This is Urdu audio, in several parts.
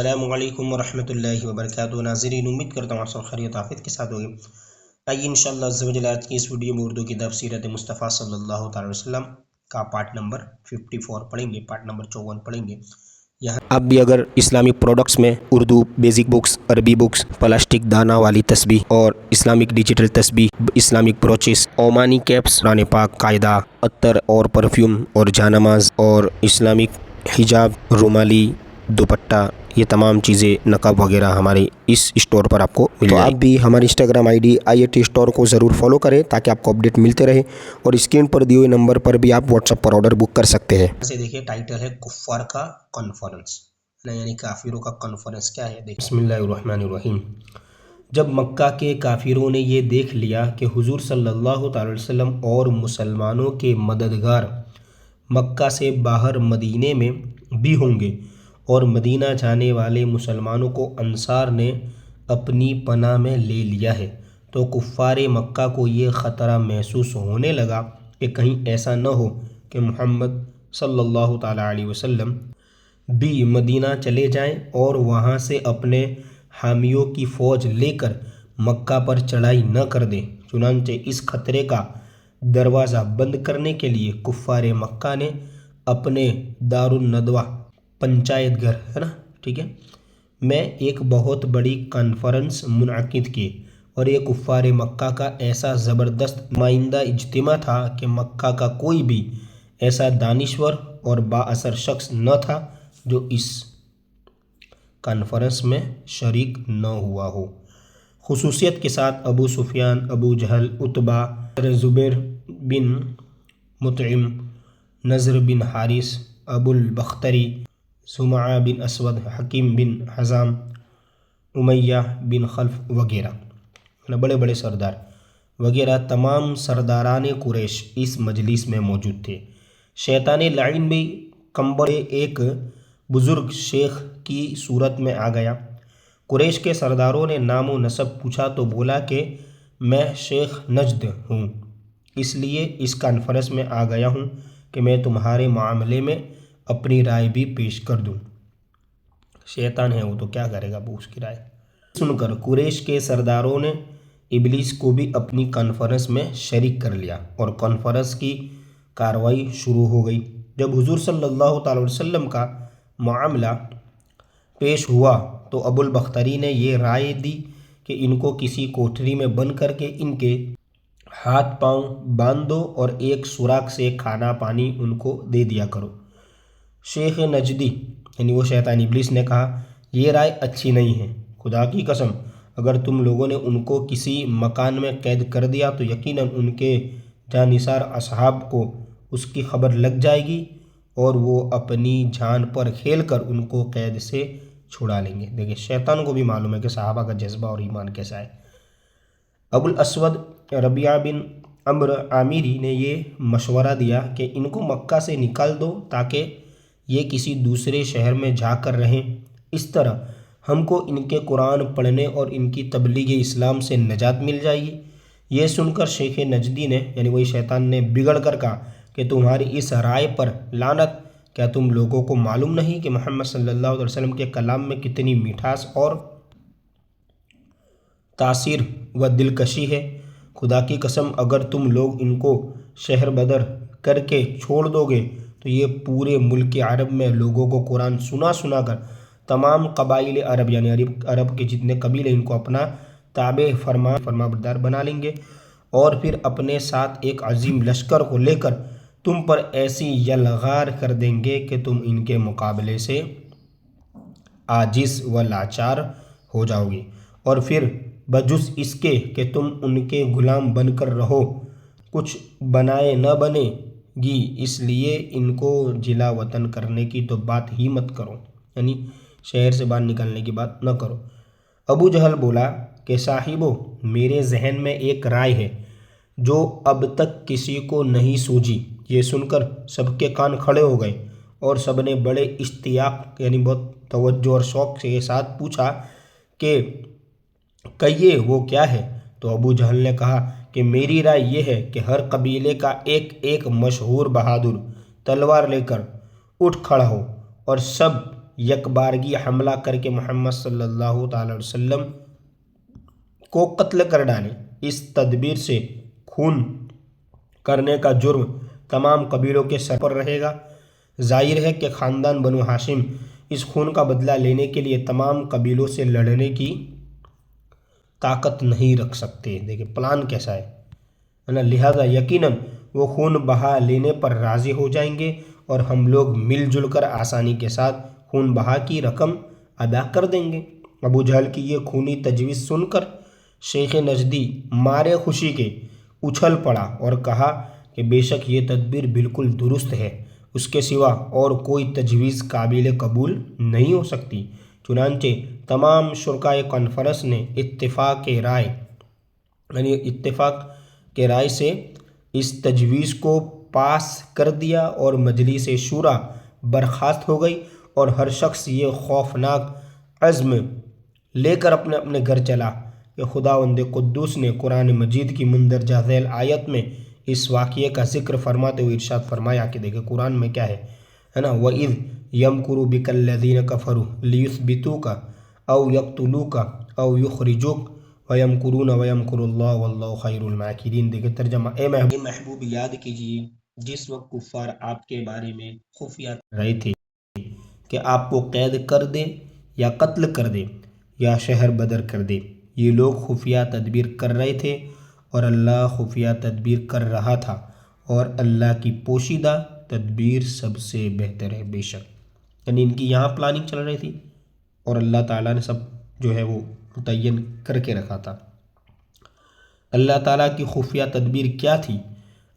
السلام علیکم ورحمۃ اللہ وبرکاتہ۔ ناظرین، امید کرتا ہوں آپ سب خیریت عافیت کے ساتھ ہوگی۔ آئیے انشاءاللہ عز و جل آج کی اس ویڈیو میں اردو کی کتاب سیرت مصطفیٰ صلی اللہ تعالی وسلم کا پارٹ نمبر 54 پڑھیں گے، پارٹ نمبر 54 پڑھیں گے۔ آپ بھی اگر اسلامک پروڈکٹس میں اردو بیسک بکس، عربی بکس، پلاسٹک دانہ والی تسبیح اور اسلامک ڈیجیٹل تسبیح، اسلامک بروچز، اومانی کیپس، قرآن پاک، قاعدہ، عطر اور پرفیوم اور جانماز اور اسلامک حجاب، رومالی، دوپٹہ، یہ تمام چیزیں، نقاب وغیرہ ہمارے اس اسٹور پر آپ کو مل جائے۔ تو آپ بھی ہماری Instagram I D IAT store کو ضرور فالو کریں تاکہ آپ کو اپڈیٹ ملتے رہے، اور اسکرین پر دیے ہوئے نمبر پر بھی آپ واٹس ایپ پر آرڈر بک کر سکتے ہیں۔ سے دیکھیے ٹائٹل ہے کفار کا کانفرنس، یعنی کافروں کا کانفرنس کیا ہے۔ بسم اللہ الرحمن الرحیم۔ جب مکہ کے کافروں نے یہ دیکھ لیا کہ حضور صلی اللہ تعالی وسلم اور مسلمانوں کے مددگار مکہ سے باہر مدینے میں بھی ہوں گے، اور مدینہ جانے والے مسلمانوں کو انصار نے اپنی پناہ میں لے لیا ہے، تو کفار مکہ کو یہ خطرہ محسوس ہونے لگا کہ کہیں ایسا نہ ہو کہ محمد صلی اللہ تعالی علیہ وسلم بھی مدینہ چلے جائیں اور وہاں سے اپنے حامیوں کی فوج لے کر مکہ پر چڑھائی نہ کر دیں۔ چنانچہ اس خطرے کا دروازہ بند کرنے کے لیے کفار مکہ نے اپنے دارالندوہ، پنچایت گھر ہے نا، ٹھیک ہے، میں ایک بہت بڑی کانفرنس منعقد کی، اور یہ کفار مکہ کا ایسا زبردست نمائندہ اجتماع تھا کہ مکہ کا کوئی بھی ایسا دانشور اور با اثر شخص نہ تھا جو اس کانفرنس میں شریک نہ ہوا ہو۔ خصوصیت کے ساتھ ابو سفیان، ابو جہل، عتبہ، زبیر بن مطعم، نضر بن حارث، ابو البختری، سمعہ بن اسود، حکیم بن حزام، امیہ بن خلف وغیرہ، بڑے بڑے سردار وغیرہ تمام سرداران قریش اس مجلس میں موجود تھے۔ شیطان لعین بھی کمبر ایک بزرگ شیخ کی صورت میں آ گیا۔ قریش کے سرداروں نے نام و نسب پوچھا تو بولا کہ میں شیخ نجد ہوں، اس لیے اس کانفرنس میں آ گیا ہوں کہ میں تمہارے معاملے میں اپنی رائے بھی پیش کر دوں۔ شیطان ہے وہ تو کیا کرے گا، وہ اس کی رائے سن کر قریش کے سرداروں نے ابلیس کو بھی اپنی کانفرنس میں شریک کر لیا، اور کانفرنس کی کاروائی شروع ہو گئی۔ جب حضور صلی اللہ تعالی وسلم کا معاملہ پیش ہوا تو ابو البختری نے یہ رائے دی کہ ان کو کسی کوٹری میں بند کر کے ان کے ہاتھ پاؤں باندھ دو اور ایک سوراخ سے کھانا پانی ان کو دے دیا کرو۔ شیخ نجدی یعنی وہ شیطان ابلیس نے کہا، یہ رائے اچھی نہیں ہے، خدا کی قسم اگر تم لوگوں نے ان کو کسی مکان میں قید کر دیا تو یقیناً ان کے جانثار اصحاب کو اس کی خبر لگ جائے گی، اور وہ اپنی جان پر کھیل کر ان کو قید سے چھڑا لیں گے۔ دیکھیں شیطان کو بھی معلوم ہے کہ صحابہ کا جذبہ اور ایمان کیسا ہے۔ ابو الاسود ربیعہ بن عمرو عامری نے یہ مشورہ دیا کہ ان کو مکہ سے نکال دو تاکہ یہ کسی دوسرے شہر میں جا کر رہیں، اس طرح ہم کو ان کے قرآن پڑھنے اور ان کی تبلیغ اسلام سے نجات مل جائے گی۔ یہ سن کر شیخ نجدی نے یعنی وہی شیطان نے بگڑ کر کہا کہ تمہاری اس رائے پر لعنت، کیا تم لوگوں کو معلوم نہیں کہ محمد صلی اللہ علیہ وسلم کے کلام میں کتنی مٹھاس اور تاثیر و دلکشی ہے؟ خدا کی قسم اگر تم لوگ ان کو شہر بدر کر کے چھوڑ دو گے تو یہ پورے ملک عرب میں لوگوں کو قرآن سنا سنا کر تمام قبائل عرب یعنی عرب کے جتنے قبیلے ان کو اپنا تابع فرما بردار بنا لیں گے، اور پھر اپنے ساتھ ایک عظیم لشکر کو لے کر تم پر ایسی یلغار کر دیں گے کہ تم ان کے مقابلے سے عاجز و لاچار ہو جاؤ گے، اور پھر بجز اس کے کہ تم ان کے غلام بن کر رہو کچھ بنائے نہ بنے گی، اس لیے ان کو جلا وطن کرنے کی تو بات ہی مت کرو، یعنی شہر سے باہر نکالنے کی بات نہ کرو۔ ابو جہل بولا کہ صاحبو، میرے ذہن میں ایک رائے ہے جو اب تک کسی کو نہیں سوجی۔ یہ سن کر سب کے کان کھڑے ہو گئے، اور سب نے بڑے اشتیاق یعنی بہت توجہ اور شوق کے ساتھ پوچھا کہ کہیے وہ کیا ہے؟ تو ابو جہل نے کہا کہ میری رائے یہ ہے کہ ہر قبیلے کا ایک ایک مشہور بہادر تلوار لے کر اٹھ کھڑا ہو، اور سب یکبارگی حملہ کر کے محمد صلی اللہ تعالی علیہ وسلم کو قتل کر ڈالیں۔ اس تدبیر سے خون کرنے کا جرم تمام قبیلوں کے سر پر رہے گا۔ ظاہر ہے کہ خاندان بنو ہاشم اس خون کا بدلہ لینے کے لیے تمام قبیلوں سے لڑنے کی طاقت نہیں رکھ سکتے۔ دیکھیں پلان کیسا ہے نا، لہذا یقیناً وہ خون بہا لینے پر راضی ہو جائیں گے اور ہم لوگ مل جل کر آسانی کے ساتھ خون بہا کی رقم ادا کر دیں گے۔ ابو جہل کی یہ خونی تجویز سن کر شیخ نجدی مارے خوشی کے اچھل پڑا اور کہا کہ بے شک یہ تدبیر بالکل درست ہے، اس کے سوا اور کوئی تجویز قابل قبول نہیں ہو سکتی۔ چنانچہ تمام شرکائے کانفرنس نے اتفاق کے رائے سے اس تجویز کو پاس کر دیا اور مجلس شورا برخاست ہو گئی اور ہر شخص یہ خوفناک عزم لے کر اپنے اپنے گھر چلا کہ خداوند قدوس نے قرآن مجید کی مندرجہ ذیل آیت میں اس واقعے کا ذکر فرماتے ہوئے ارشاد فرمایا کہ دیکھیں قرآن میں کیا ہے نا، وَإِذْ يَمْكُرُ بِكَ الَّذِينَ كَفَرُوا لِيُثْبِتُوكَ أَوْ يَقْتُلُوكَ أَوْ يُخْرِجُوكَ وَيَمْكُرُونَ وَيَمْكُرُ اللَّهُ وَاللَّهُ خَيْرُ الْمَاكِرِينَ۔ دیکھیں ترجمہ، اے محبوب یاد کیجئے جس وقت کفار آپ کے بارے میں خفیہ رہے تھے کہ آپ کو قید کر دے یا قتل کر دے یا شہر بدر کر دے۔ یہ لوگ خفیہ تدبیر کر رہے تھے اور اللہ خفیہ تدبیر کر رہا تھا، اور اللہ کی پوشیدہ تدبیر سب سے بہتر ہے بے شک۔ یعنی ان کی یہاں پلاننگ چل رہی تھی اور اللہ تعالیٰ نے سب جو ہے وہ متعین کر کے رکھا تھا۔ اللہ تعالیٰ کی خفیہ تدبیر کیا تھی؟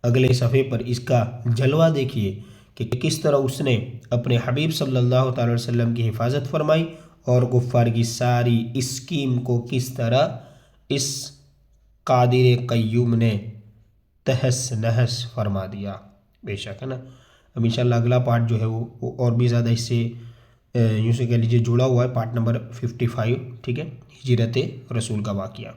اگلے صفحے پر اس کا جلوہ دیکھیے کہ کس طرح اس نے اپنے حبیب صلی اللہ تعالی وسلم کی حفاظت فرمائی اور کفار کی ساری اسکیم کو کس طرح اس قادر قیوم نے تہس نہس فرما دیا بے شک، ہے نا۔ اب انشاءاللہ اگلا پارٹ جو ہے وہ اور بھی زیادہ اس سے یوں سے کہہ لیجیے جڑا ہوا ہے، پارٹ نمبر 55، ٹھیک ہے، ہجرت رسول کا واقعہ۔